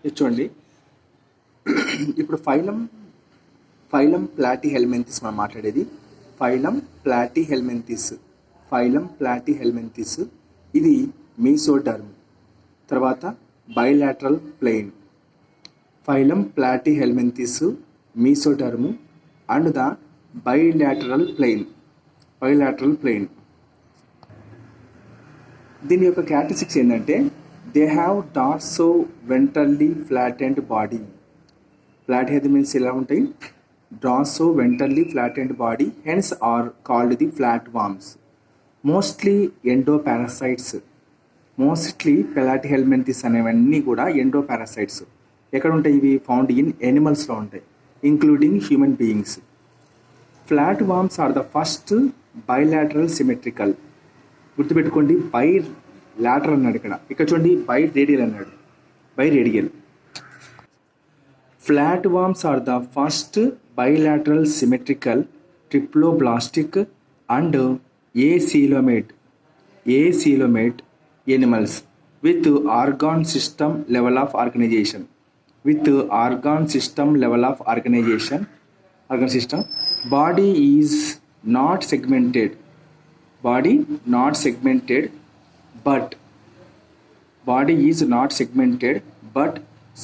ఇది చూడండి. ఇప్పుడు ఫైలం ప్లాటిహెల్మింథిస్ మనం మాట్లాడేది. ఫైలం ప్లాటిహెల్మింథిస్ ఇది మీసోడర్మ్. తర్వాత bilateral plane. Phylum platyhelminthes, mesoderm and the bilateral plane. దీని యొక్క క్యారెక్టరిస్టిక్స్ ఏంటంటే they have dorsoventrally flattened body. Platyhelminthes ఎలా ఉంటాయి? Dorsoventrally flattened body, hence are called the flatworms. Mostly endoparasites. Platyhelminthes అనేవన్నీ కూడా endoparasites. ఎక్కడ ఉంటాయి ఇవి? ఫౌండ్ ఇన్ ఎనిమల్స్లో ఉంటాయి, including human beings. Flatworms are the first bilateral symmetrical. గుర్తుపెట్టుకోండి, బై లాటరల్ అన్నాడు ఇక్కడ చూడండి, బై రేడియల్ అన్నాడు. By radial. Flat worms are the first bilateral symmetrical triploblastic and acoelomate animals with organ system level of organization. Body is not segmented, but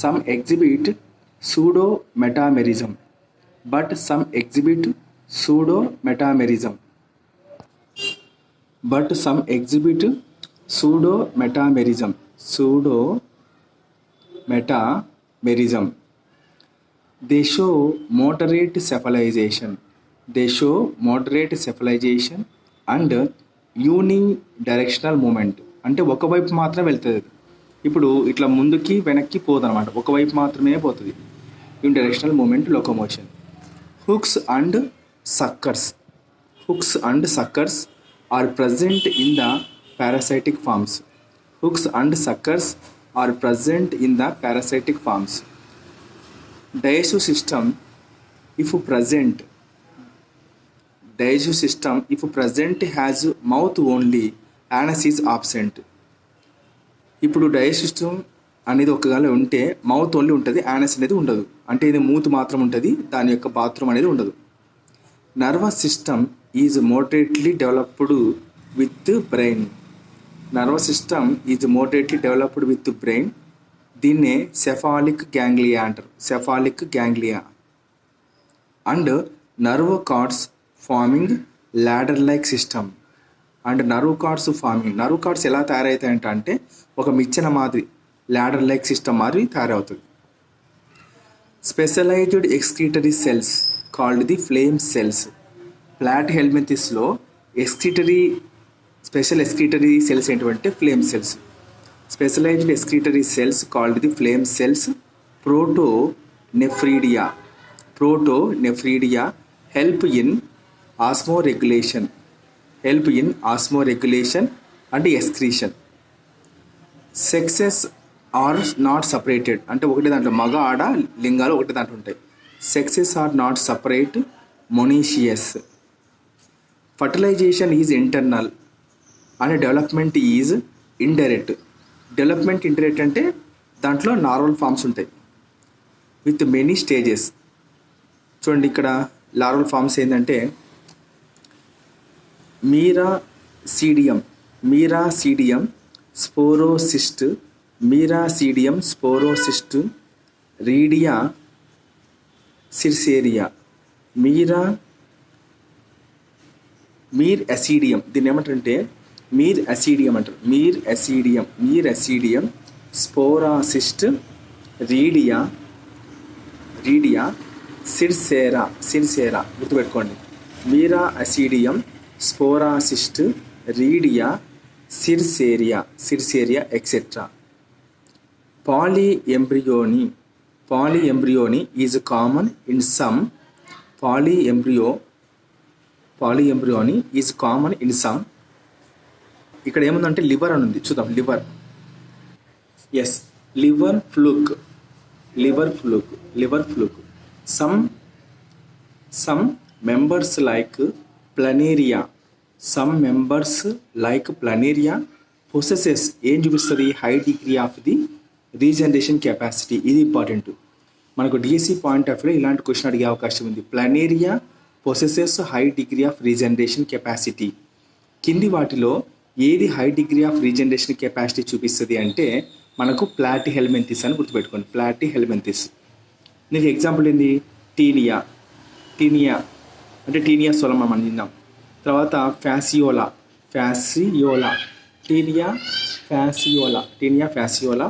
some exhibit pseudo metamerism. They show moderate cephalization and unidirectional movement. అంటే ఒకవైపు మాత్రమే వెళ్తుంది. ఇప్పుడు ఇట్లా ముందుకి వెనక్కి పోదన్నమాట, ఒకవైపు మాత్రమే పోతుంది. Unidirectional movement, locomotion. Hooks and suckers are present in the parasitic forms. Digestive system, if present, has mouth only, anus is absent. ఇప్పుడు డైజెస్ట్ సిస్టమ్ అనేది ఒకగానే ఉంటే మౌత్ ఓన్లీ ఉంటుంది, యానస్ అనేది ఉండదు. అంటే ఇది మూత్ మాత్రం ఉంటుంది, దాని యొక్క బాత్రూమ్ అనేది ఉండదు. Nervous system is moderately developed with brain. దీన్నే సెఫాలిక్ గ్యాంగ్లియా అంటారు. And nerve cards farming ladder like system. And nerve cards ఎలా తయారవుతాయంట అంటే ఒక మిచ్చన మాదిరి, ladder like సిస్టమ్ మాదిరి తయారవుతుంది. Specialised excretory cells called the flame cells. ప్లాటిహెల్మింథిస్లో స్పెషల్ ఎక్స్క్రీటరీ సెల్స్ ఏంటంటే flame cells. Specialised excretory cells called the flame cells. Protonephridia help in osmoregulation and excretion. Sexes are not separated. అంటే ఒకటి దాంట్లో మగ ఆడ లింగాలు ఒకటి దాంట్లో ఉంటాయి. Sexes are not separate, monoecious. Fertilisation is internal and development is indirect. అంటే దాంట్లో నార్మల్ ఫామ్స్ ఉంటాయి విత్ మెనీ స్టేజెస్. చూడండి ఇక్కడ లార్వల్ ఫామ్స్ ఏంటంటే మీరాసీడియం స్పోరోసిస్ట్, రీడియా సిర్సేరియా, మీర్ అసీడియం. దీన్ని ఏమంటారంటే మీర్ అసీడియం అంటారు. స్పోరాసిస్ట్, రీడియా సిర్సేరా. గుర్తుపెట్టుకోండి, మీరా అసీడియం, స్పోరాసిస్ట్, రీడియా సిర్సేరియా etcetera. Polyembryony is common in some. ఇక్కడ ఏముందంటే లివర్ అని ఉంది, చూద్దాం. Liver fluke. Some members like planaria possesses ఏం చూపిస్తుంది? High degree of the regeneration capacity, ఇది ఇంపార్టెంట్. మనకు డిఎస్సి పాయింట్ ఆఫ్ వ్యూలో ఇలాంటి క్వశ్చన్ అడిగే అవకాశం ఉంది. Planaria possesses high degree of regeneration capacity. కింది వాటిలో ఏది high degree of regeneration capacity చూపిస్తుంది అంటే మనకు ప్లాటిహెల్మింథిస్ అని గుర్తుపెట్టుకోండి. ప్లాటిహెల్మింథిస్. నీకు ఎగ్జాంపుల్ ఏంది? టీనియా అంటే టీనియా సోలమా మనం తిందాం. తర్వాత ఫ్యాసియోలా, టీనియా ఫ్యాసియోలా.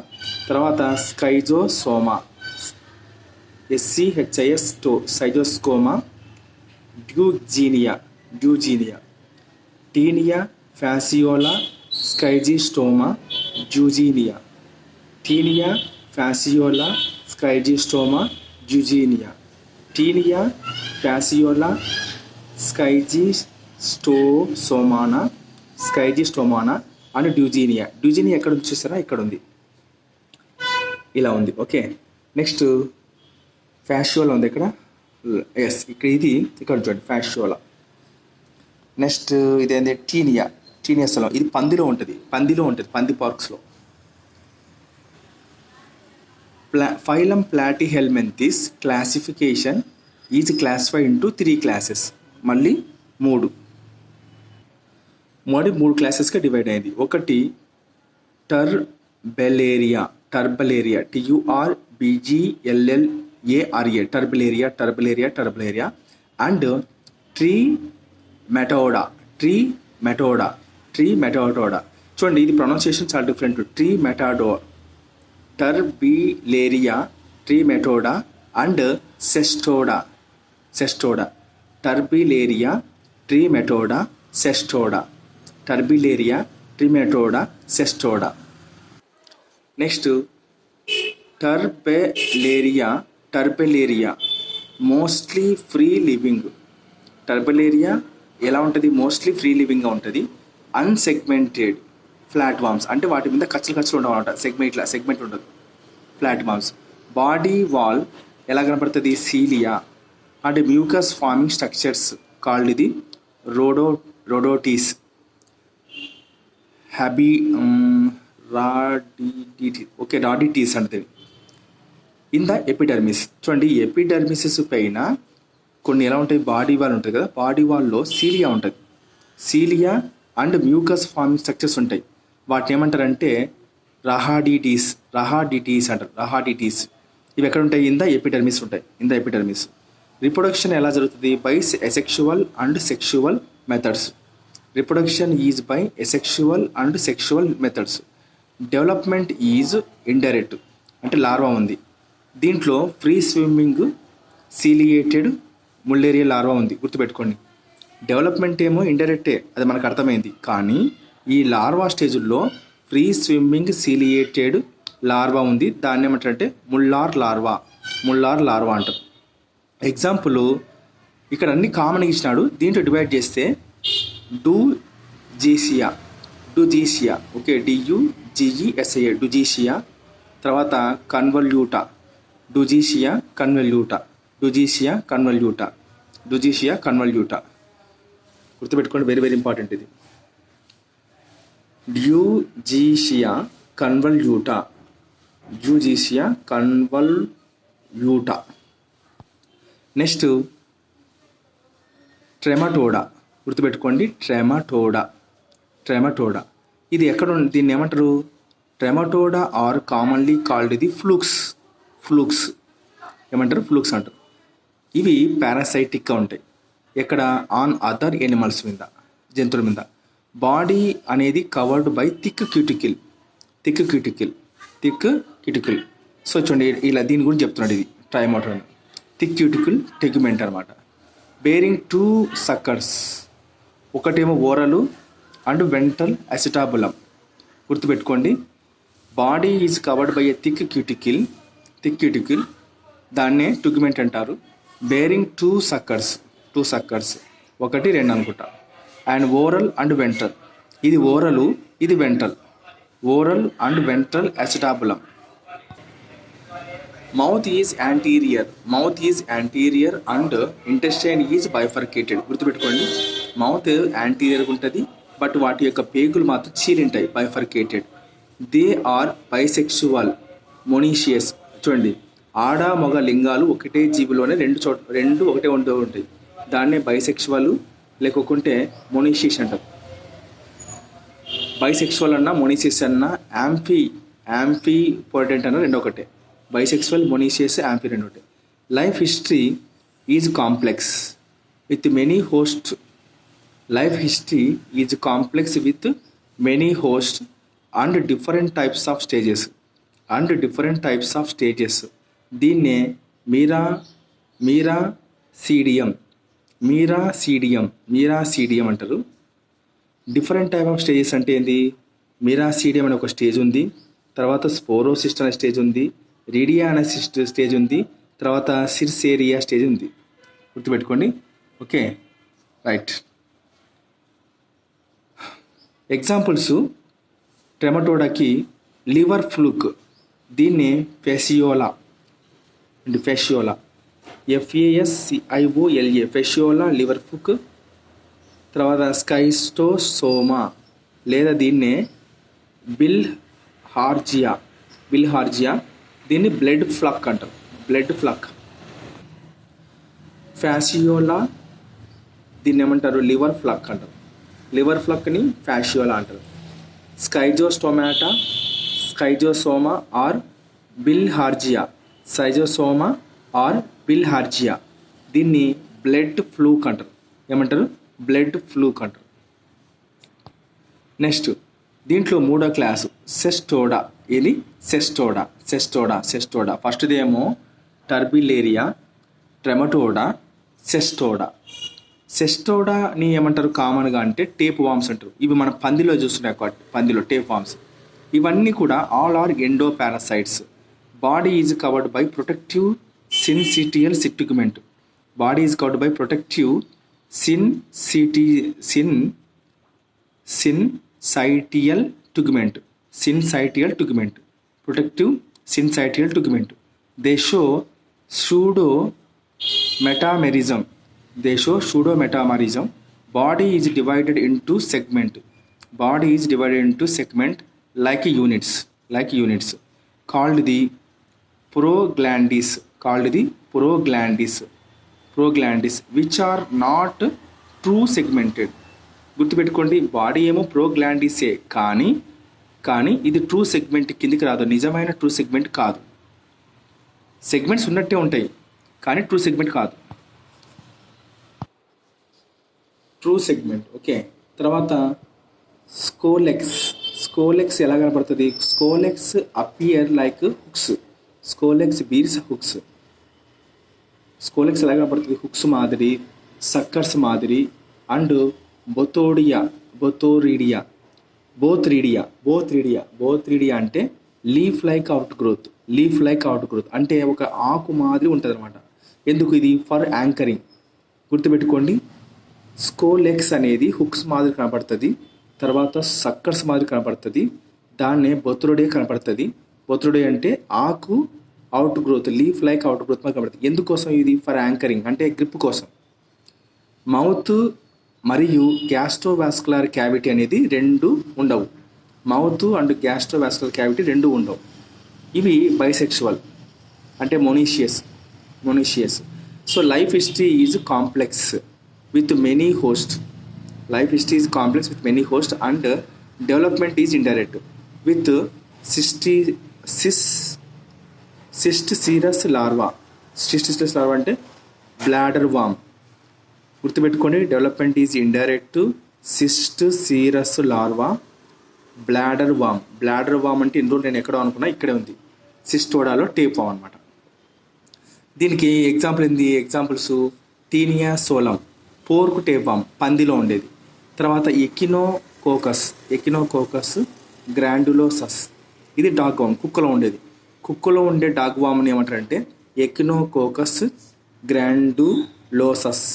తర్వాత Schistosoma, Schistosoma. Dugesia, Taenia Fasciola, Schistosoma, Dugesia. Taenia Fasciola, Schistosoma, Dugesia. Taenia Fasciola, స్కైజిస్టోమానా అండ్ డ్యూజీనియా. ఎక్కడ ఉంది చూసారా? ఇక్కడ ఉంది, ఇలా ఉంది. ఓకే, నెక్స్ట్ ఫ్యాషియోలా ఉంది ఇక్కడ. ఎస్, ఇక్కడ చూడండి ఫ్యాషియోలా. నెక్స్ట్ ఇదేంటి? టీనియా స్థలం. ఇది పంది పార్క్స్లో. Phylum Platyhelminthes classification is classified into 3 classes. మళ్ళీ మూడు క్లాసెస్గా డివైడ్ అయింది. ఒకటి టర్బెలేరియా, టర్బెలేరియా. And tree మెటోడా. చూడండి, ఇది ప్రొనౌన్సియేషన్ చాలా different. Trematoda, Turbellaria, Trematoda and Cestoda. Turbellaria, Trematoda, Cestoda. Next Turbellaria mostly free living. Turbellaria ఎలా ఉంటుంది? మోస్ట్లీ ఫ్రీ లివింగ్గా ఉంటుంది. అన్సెగ్మెంటెడ్ ఫ్లాట్ వామ్స్, అంటే వాటి మీద కచ్చలు ఉండవు అనమాట. సెగ్మెంట్ ఉండదు. Flat worms. బాడీ వాల్ ఎలా కనపడుతుంది? Cilia. And mucus farming structures called ఇది రోడోటీస్. రాడిటీస్ అంటే ఇన్ ద ఎపిడర్మిస్. చూడండి, ఎపిడర్మిసిస్ పైన కొన్ని ఎలా ఉంటాయి? బాడీ వాల్ ఉంటుంది కదా, బాడీ వాల్లో సీలియా ఉంటుంది. Cilia and mucus farming structures ఉంటాయి. వాటిని ఏమంటారంటే రహాడిటీస్ అంటారు. ఇవి ఎక్కడ ఉంటాయి? ఇన్ ద ఎపిడర్మిస్ ఉంటాయి. రిప్రొడక్షన్ ఎలా జరుగుతుంది? By asexual and sexual methods. Reproduction is by asexual and sexual methods. Development is indirect, అంటే లార్వా ఉంది. దీంట్లో ఫ్రీ స్విమ్మింగ్ సీలియేటెడ్ ముల్లేరియా లార్వా ఉంది, గుర్తుపెట్టుకోండి. డెవలప్మెంట్ ఏమో ఇండైరెక్టే, అది మనకు అర్థమైంది. కానీ ఈ లార్వా స్టేజ్లో ఫ్రీ స్విమ్మింగ్ సీలియేటెడ్ లార్వా ఉంది. దాన్ని ఏమంటారంటే ముల్లార్ లార్వా అంటారు. ఎగ్జాంపుల్ ఇక్కడ అన్ని కామన్గా ఇచ్చినాడు. దీంట్లో డివైడ్ చేస్తే డూజీసియా, ఓకే, DUGESIA, డూజీసియా. తర్వాత కన్వల్యూటా, డూజీసియా కన్వల్యూటా. గుర్తుపెట్టుకోండి, వెరీ వెరీ ఇంపార్టెంట్ ఇది. డ్యూజీసియా కన్వల్యూటా. నెక్స్ట్ ట్రెమటోడా, గుర్తుపెట్టుకోండి. ట్రెమటోడా ఇది ఎక్కడ ఉంది? దీన్ని ఏమంటారు? ట్రెమటోడా ఆర్ కామన్లీ కాల్డ్ ఇది ఫ్లూక్స్ ఏమంటారు? ఫ్లూక్స్ అంటారు. ఇవి పారాసైటిక్గా ఉంటాయి. ఎక్కడ? ఆన్ అదర్ ఎనిమల్స్ మీద, జంతువుల మీద. బాడీ అనేది covered by thick cuticle. So చూడండి, ఇలా దీని గురించి చెప్తున్నాడు. ఇది ట్రైమోటోడా, థిక్ క్యూటికల్ టెగ్మెంట్ అనమాట. Bearing 2 suckers. ఒకటేమో ఓరలు అండ్ వెంట్రల్ అసిటాబులం. గుర్తుపెట్టుకోండి, body is covered by a thick cuticle, దాన్నే టెగ్మెంట్ అంటారు. బేరింగ్ 2 సక్కర్స్, 1 2 అనుకుంటా. And oral and ventral. ఇది ఓరలు, ఇది ventral. Oral and ventral acetabulum. Mouth is anterior and intestine is bifurcated. గుర్తుపెట్టుకోండి, mouth యాంటీరియర్గా ఉంటుంది, but వాటి యొక్క పేగులు మాత్రం చీలింటాయి, bifurcated. They are bisexual. Monoecious. చూడండి, ఆడ మగ లింగాలు ఒకటే జీవిలోనే రెండు ఒకటే ఉంటాయి. దాన్నే బైసెక్షువల్ లేకుంటే మొనీషియస్ అంటారు. బైసెక్షువల్ అన్న మొనీషియస్ అన్న యాంఫీ పొటెంట్ అన్న రెండు ఒకటే. బైసెక్షువల్, మొనీషియస్, యాంఫీ రెండు ఒకటే. Life history is complex with many host. Life history is complex with many host and different types of stages. దీన్నే మీరాసీడియం అంటారు. డిఫరెంట్ టైప్ ఆఫ్ స్టేజెస్ అంటే ఏంది? మీరాసీడియం అనే ఒక స్టేజ్ ఉంది, తర్వాత స్పోరోసిస్ట్ అనే స్టేజ్ ఉంది, రీడియా అనే స్టేజ్ ఉంది, తర్వాత సిర్సేరియా స్టేజ్ ఉంది. గుర్తుపెట్టుకోండి. Okay, right. ఎగ్జాంపుల్స్: ట్రెమటోడాకి లివర్ ఫ్లూక్, దీన్నే Fasciola, FASCIOLA, Fasciola liver fluke. తర్వాత స్కైస్టోసోమా లేదా దీన్నే బిల్హార్జియా, దీన్ని బ్లడ్ ఫ్లక్ అంటారు. ఫ్యాసియోలా దీన్ని ఏమంటారు? లివర్ ఫ్లక్ అంటారు. లివర్ ఫ్లక్ని ఫ్యాసియోలా అంటారు. స్కైజోసోమా ఆర్ బిల్హార్జియా, దీన్ని బ్లడ్ ఫ్లూక్ అంటారు. ఏమంటారు? బ్లడ్ ఫ్లూక్ అంటారు. నెక్స్ట్, దీంట్లో మూడో క్లాసు సెస్టోడా. ఇది సెస్టోడా. ఫస్ట్ది ఏమో టర్బిలేరియా, ట్రెమటోడా, సెస్టోడాని ఏమంటారు కామన్గా అంటే టేప్ వామ్స్ అంటారు. ఇవి మన పందిలో చూస్తున్నాయి, పందిలో టేప్ వామ్స్. ఇవన్నీ కూడా all are endoparasites. Body is covered by protective syncytial tegument. Syncytial tegument, protective syncytial tegument. They show pseudometamerism. Body is divided into segment like units called the proglandis, which are not true segmented. గుర్తుపెట్టుకోండి, body ఏమో ప్రోగ్లాండిసే, కానీ ఇది true segment కిందికి రాదు. నిజమైన true segment కాదు. Segments ఉన్నట్టే ఉంటాయి కానీ ట్రూ సెగ్మెంట్ కాదు. True segment. ఓకే, తర్వాత స్కోలెక్స్ ఎలా కనపడుతుంది? Scolex appear like hooks. Scolex bears hooks. Scolex ఎలా కనపడుతుంది? హుక్స్ మాదిరి, సక్కర్స్ మాదిరి. అండ్ బోత్రీడియా అంటే లీఫ్ లైక్ అవుట్ గ్రోత్ అంటే ఒక ఆకు మాదిరి ఉంటుంది అనమాట. ఎందుకు? ఇది ఫర్ యాంకరింగ్. గుర్తుపెట్టుకోండి, స్కోలెక్స్ అనేది హుక్స్ మాదిరి కనపడుతుంది, తర్వాత సక్కర్స్ మాదిరి కనపడుతుంది, దాన్నే బొత్రోడే కనపడుతుంది. బొత్రోడే అంటే ఆకు out growth, leaf like out growth మాదిరి కనపడుతుంది. ఎందుకోసం? ఇది ఫర్ యాంకరింగ్ అంటే గ్రిప్ కోసం. మౌత్ మరియు గ్యాస్ట్రోవాస్కులర్ క్యావిటీ అనేది రెండు ఉండవు. మౌత్ అండ్ గ్యాస్ట్రోవాస్కులర్ క్యావిటీ రెండు ఉండవు. ఇవి బైసెక్షువల్ అంటే monoecious. So life history is complex with many host. And development is indirect with cysticercus larva అంటే బ్లాడర్ వామ్. గుర్తుపెట్టుకోండి, development is indirect, cysticercus larva, bladder worm అంటే ఇన్ని రోజులు నేను ఎక్కడో అనుకున్నా, ఇక్కడే ఉంది. సిస్టోడాలో టేప్ వామ్ అనమాట. దీనికి examples tinea solium, pork tape వామ్, పందిలో ఉండేది. తర్వాత ఎకినోకోకస్ గ్రాండులోసస్, ఇది డాగ్ వామ్, కుక్కలో ఉండేది. కుక్కలో ఉండే డాగ్ వామ్ని ఏమంటారంటే ఎకినోకోకస్ గ్రాండులోసస్.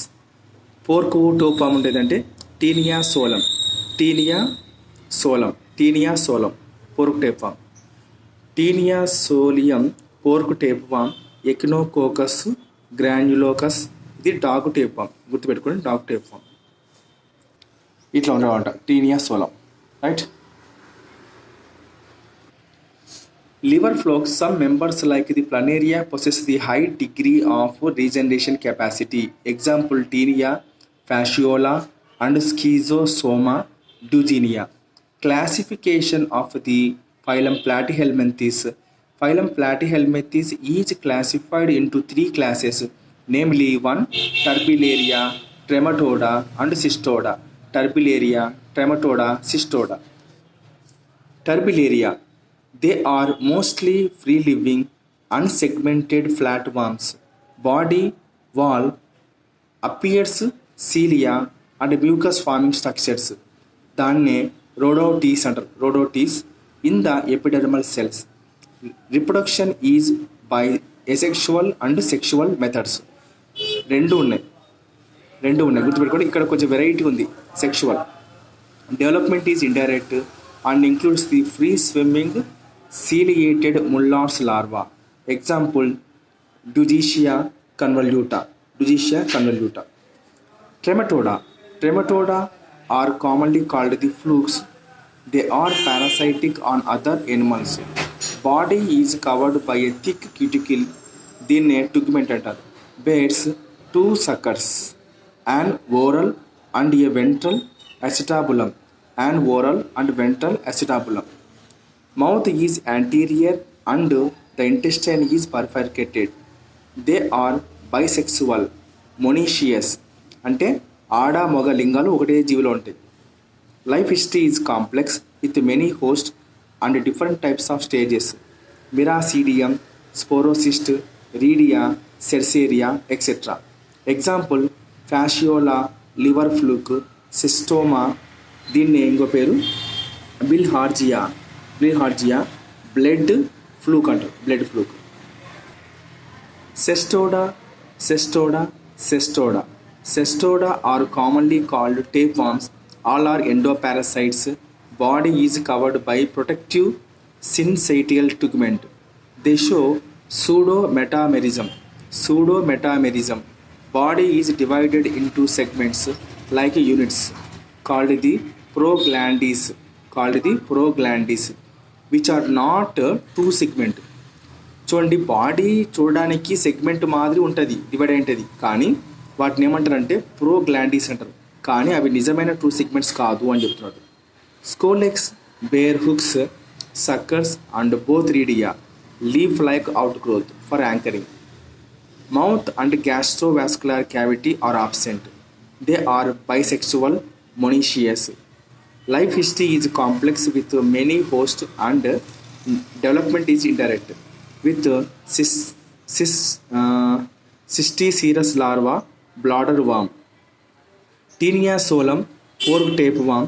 పోర్కు టోప్ వామ్ ఉండేదంటే Taenia solium pork tapeworm. Taenia solium pork tapeworm, Echinococcus granulosus, ఇది డాగ్ టేప్ వామ్. గుర్తుపెట్టుకోండి, డాగ్ టేప్ వామ్. ఇట్లా ఉండేవంట Taenia solium. Right. Liver flukes, some members like the planaria possess the high degree of regeneration capacity. Example, tinea, fasciola, and schizosoma duodenea. Classification of the phylum Platyhelminthes. Phylum Platyhelminthes is classified into three classes, namely 1. Turbellaria, Trematoda, and Cystoda. Turbellaria, Trematoda, Cystoda. Turbellaria. They are mostly free-living, unsegmented flatworms. Body wall appears cilia and mucus-forming structures. దాన్నే rhodotes అంటారు. Rhodotes in the epidermal cells. Reproduction is by asexual and sexual methods. రెండు ఉన్నాయి గుర్తుపెట్టుకోండి. ఇక్కడ కొంచెం variety ఉంది. Sexual development is indirect and includes the free swimming ciliated mullars larva. Example, Dugetia convoluta. Trematoda are commonly called the flukes. They are parasitic on other animals. Body is covered by a thick cuticle. దీన్నే టుగ్మెంట్ అంటారు. Bears 2 suckers, an oral and a ventral acetabulum. Mouth is anterior and the intestine is bifurcated. They are bisexual, monoecious. అంటే ఆడ మగ లింగాలు ఒకటే జీవిలో ఉంటాయి. Life history is complex with many hosts and different types of stages. Miracidium, Sporocyst, Rhedia, Cercaria, etc. Example, Fasciola, liver fluke, Cystoma. దీన్ని ఇంకో పేరు bilharzia blood fluke అంటారు. Cestoda are commonly called tapeworms. All are endoparasites. Body is covered by protective syncytial tegment. They show pseudometamerism. Body is divided into segments like units called the proglandes, which are not two segment. చూడండి, body చూడడానికి segment మాదిరి ఉంటుంది, divide అయింటుంది, కానీ వాటిని ఏమంటారంటే ప్రోగ్లాండిస్ అంటారు. కానీ అవి నిజమైన 2 సెగ్మెంట్స్ కాదు అని చెప్తున్నాడు. Scolex bear hooks, suckers and bothridia leaf like outgrowth for anchoring. Mouth and gastrovascular cavity are absent. They are bisexual, monoecious. Life history is complex with many hosts and development is indirect. With Cysticerus larva, bladder worm, Tinea solum, pork tapeworm,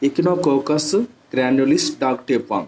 Echinococcus granulis, dog tapeworm.